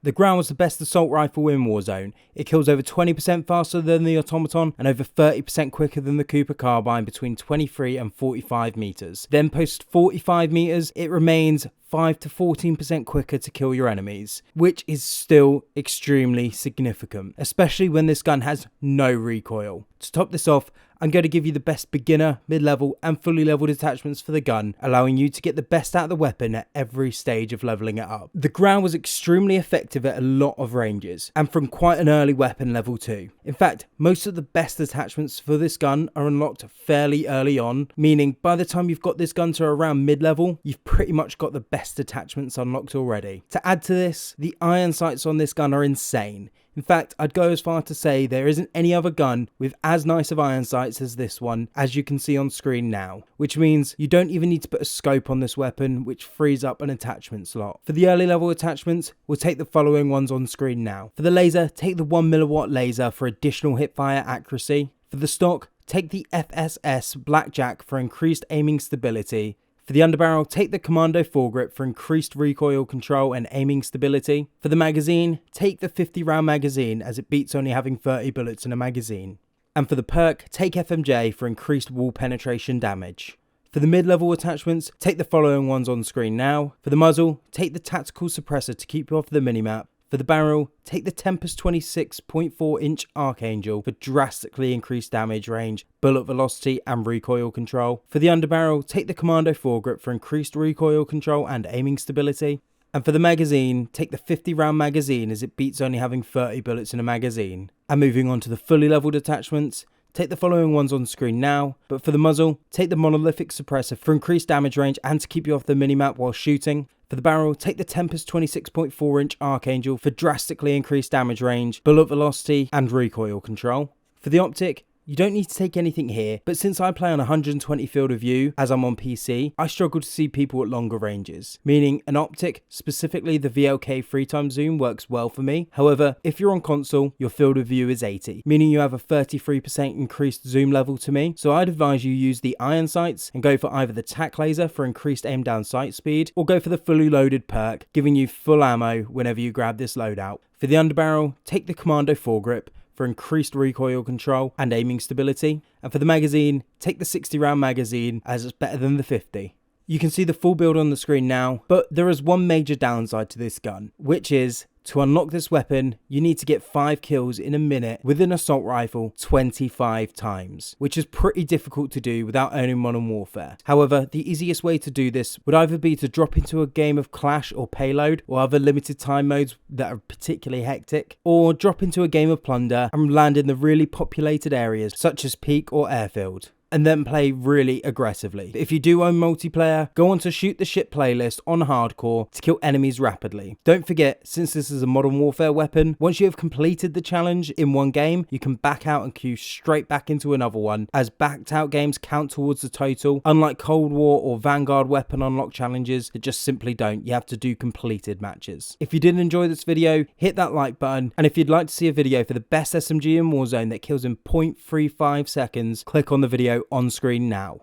The Grau was the best assault rifle in Warzone. It kills over 20% faster than the Automaton and over 30% quicker than the Cooper Carbine between 23 and 45 meters. Then post 45 meters, it remains 5 to 14% quicker to kill your enemies, which is still extremely significant, especially when this gun has no recoil. To top this off, I'm going to give you the best beginner, mid-level and fully leveled attachments for the gun, allowing you to get the best out of the weapon at every stage of leveling it up. The Grau was extremely effective at a lot of ranges, and from quite an early weapon level too. In fact, most of the best attachments for this gun are unlocked fairly early on, meaning by the time you've got this gun to around mid-level, you've pretty much got the best attachments unlocked already. To add to this, the iron sights on this gun are insane. In fact, I'd go as far to say there isn't any other gun with as nice of iron sights as this one, as you can see on screen now, which means you don't even need to put a scope on this weapon, which frees up an attachment slot. For the early level attachments, we'll take the following ones on screen now. For the laser, take the 1mW laser for additional hipfire accuracy. For the stock, take the FSS Blackjack for increased aiming stability. For the underbarrel, take the Commando Foregrip for increased recoil control and aiming stability. For the magazine, take the 50 round magazine as it beats only having 30 bullets in a magazine. And for the perk, take FMJ for increased wall penetration damage. For the mid-level attachments, take the following ones on screen now. For the muzzle, take the Tactical Suppressor to keep you off the minimap. For the barrel, take the Tempus 26.4 inch Archangel for drastically increased damage range, bullet velocity and recoil control. For the underbarrel, take the Commando Foregrip for increased recoil control and aiming stability. And for the magazine, take the 50 round magazine as it beats only having 30 bullets in a magazine. And moving on to the fully leveled attachments, take the following ones on screen now, but for the muzzle, take the Monolithio Suppressor for increased damage range and to keep you off the minimap while shooting. For the barrel, take the Tempus 26.4 inch Archangel for drastically increased damage range, bullet velocity and recoil control. For the optic, you don't need to take anything here, but since I play on 120 field of view as I'm on PC, I struggle to see people at longer ranges, meaning an optic, specifically the VLK 3x zoom, works well for me. However, if you're on console, your field of view is 80, meaning you have a 33% increased zoom level to me, so I'd advise you use the iron sights and go for either the tac laser for increased aim down sight speed, or go for the fully loaded perk, giving you full ammo whenever you grab this loadout. For the underbarrel, take the Commando Foregrip for increased recoil control and aiming stability. And for the magazine, take the 60 round magazine as it's better than the 50. You can see the full build on the screen now, but there is one major downside to this gun, which is to unlock this weapon, you need to get 5 kills in a minute with an assault rifle 25 times, which is pretty difficult to do without owning Modern Warfare. However, the easiest way to do this would either be to drop into a game of Clash or Payload or other limited time modes that are particularly hectic, or drop into a game of Plunder and land in the really populated areas such as Peak or Airfield, and then play really aggressively. If you do own multiplayer, go on to Shoot the Ship playlist on hardcore to kill enemies rapidly. Don't forget, since this is a Modern Warfare weapon, once you have completed the challenge in one game, you can back out and queue straight back into another one, as backed out games count towards the total, unlike Cold War or Vanguard weapon unlock challenges that just simply don't. You have to do completed matches. If you did enjoy this video, hit that like button, and if you'd like to see a video for the best SMG in Warzone that kills in 0.35 seconds, click on the video on screen now.